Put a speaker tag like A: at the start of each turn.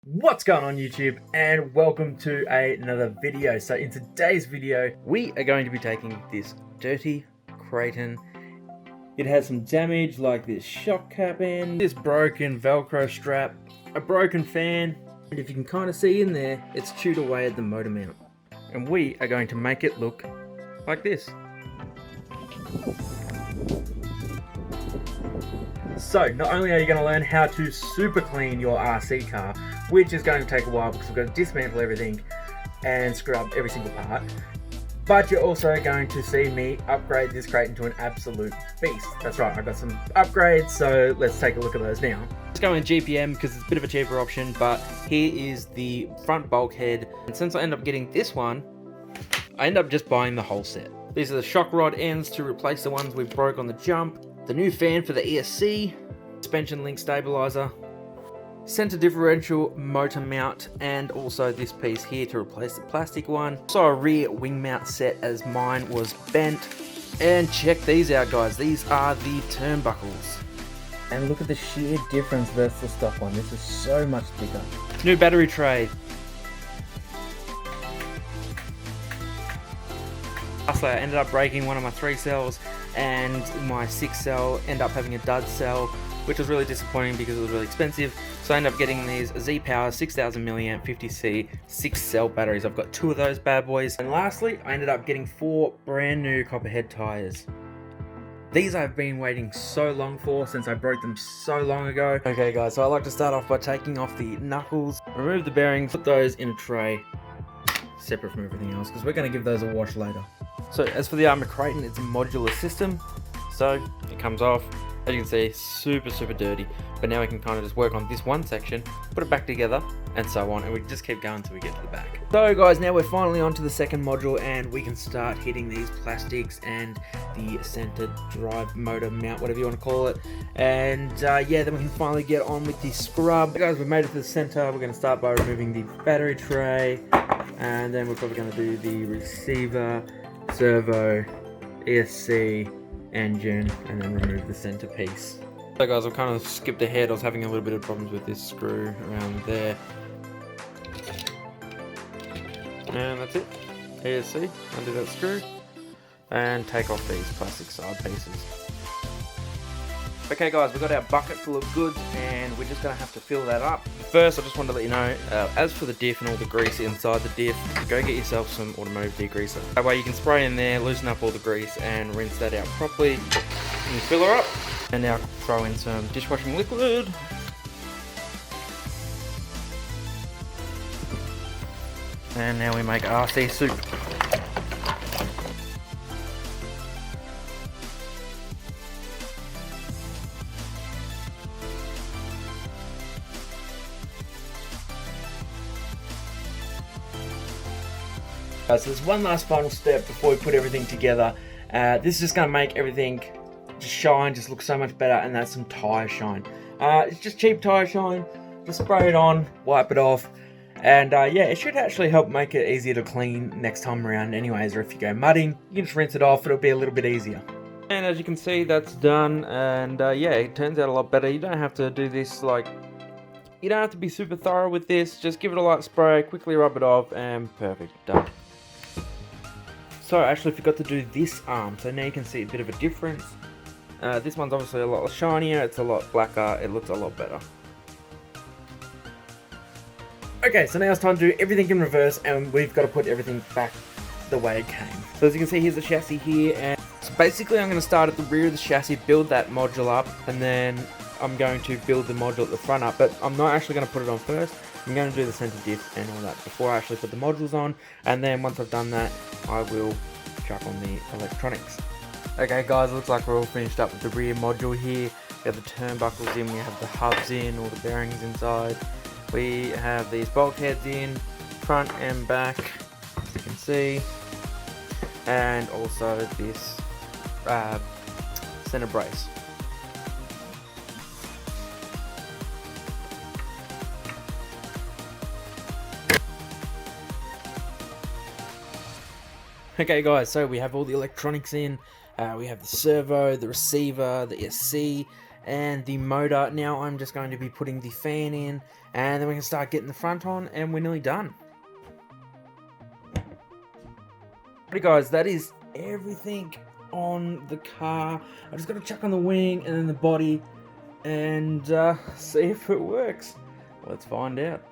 A: What's going on YouTube, and welcome to another video. So in today's video we are going to be taking this dirty Kraton. It has some damage like this shock cap end, this broken velcro strap, a broken fan, and if you can kind of see in there, it's chewed away at the motor mount. And we are going to make it look like this. So not only are you going to learn how to super clean your RC car, which is going to take a while because we've got to dismantle everything and scrub every single part, but you're also going to see me upgrade this Kraton to an absolute beast. That's right, I've got some upgrades, so let's take a look at those now. Let's go in GPM because it's a bit of a cheaper option, but here is the front bulkhead, and since I end up getting this one, I end up just buying the whole set. These are the shock rod ends to replace the ones we broke on the jump, the new fan for the ESC, suspension link stabilizer, center differential motor mount, and also this piece here to replace the plastic one. Also a rear wing mount set as mine was bent. And check these out guys, these are the turnbuckles. And look at the sheer difference versus the stock one, this is so much thicker. New battery tray. Lastly, I ended up breaking one of my 3 cells, and my 6 cell ended up having a dud cell, which was really disappointing because it was really expensive. So I ended up getting these Z-Power 6000 mAh 50C 6 cell batteries. I've got 2 of those bad boys. And lastly, I ended up getting 4 brand new copperhead tires. These I've been waiting so long for, since I broke them so long ago. Okay guys, so I like to start off by taking off the knuckles, remove the bearings, put those in a tray, separate from everything else, because we're going to give those a wash later. So as for the Arrma Kraton, it's a modular system, so it comes off. As you can see, super dirty, but now we can kind of just work on this one section, put it back together, and so on, and we just keep going until we get to the back. So guys, now we're finally on to the second module, and we can start hitting these plastics and the center drive motor mount, whatever you want to call it. And yeah, then we can finally get on with the scrub. Guys, we've made it to the center. We're going to start by removing the battery tray, and then we're probably going to do the receiver, servo, ESC, engine, and then remove the center piece. So guys, I've kind of skipped ahead. I was having a little bit of problems with this screw around there. And that's it. ESC, undo that screw, and take off these plastic side pieces. Okay guys, we've got our bucket full of goods, and we're just going to have to fill that up. First, I just wanted to let you know, as for the diff and all the grease inside the diff, go get yourself some automotive degreaser. That way you can spray in there, loosen up all the grease, and rinse that out properly. And fill her up. And now throw in some dishwashing liquid. And now we make RC soup. So there's one last final step before we put everything together. This is just going to make everything just shine, just look so much better, and that's some tire shine. It's just cheap tire shine, just spray it on, wipe it off, and yeah, it should actually help make it easier to clean next time around anyways, or if you go mudding, you can just rinse it off, it'll be a little bit easier. And as you can see, that's done, and yeah, it turns out a lot better. You don't have to do this you don't have to be super thorough with this, just give it a light spray, quickly rub it off, and perfect, done. So I actually forgot to do this arm, so now you can see a bit of a difference. This one's obviously a lot shinier, it's a lot blacker, it looks a lot better. Okay, so now it's time to do everything in reverse, and we've got to put everything back the way it came. So as you can see, here's the chassis here, and so basically I'm going to start at the rear of the chassis, build that module up, and then I'm going to build the module at the front up, but I'm not actually going to put it on first. I'm going to do the center diff and all that before I actually put the modules on, and then once I've done that, I will chuck on the electronics. Okay guys, it looks like we're all finished up with the rear module here. We have the turnbuckles in, we have the hubs in, all the bearings inside. We have these bulkheads in, front and back, as you can see, and also this center brace. Okay guys, so we have all the electronics in, we have the servo, the receiver, the ESC, and the motor. Now I'm just going to be putting the fan in, and then we can start getting the front on, and we're nearly done. Alright guys, that is everything on the car. I just got to chuck on the wing and then the body and see if it works. Let's find out.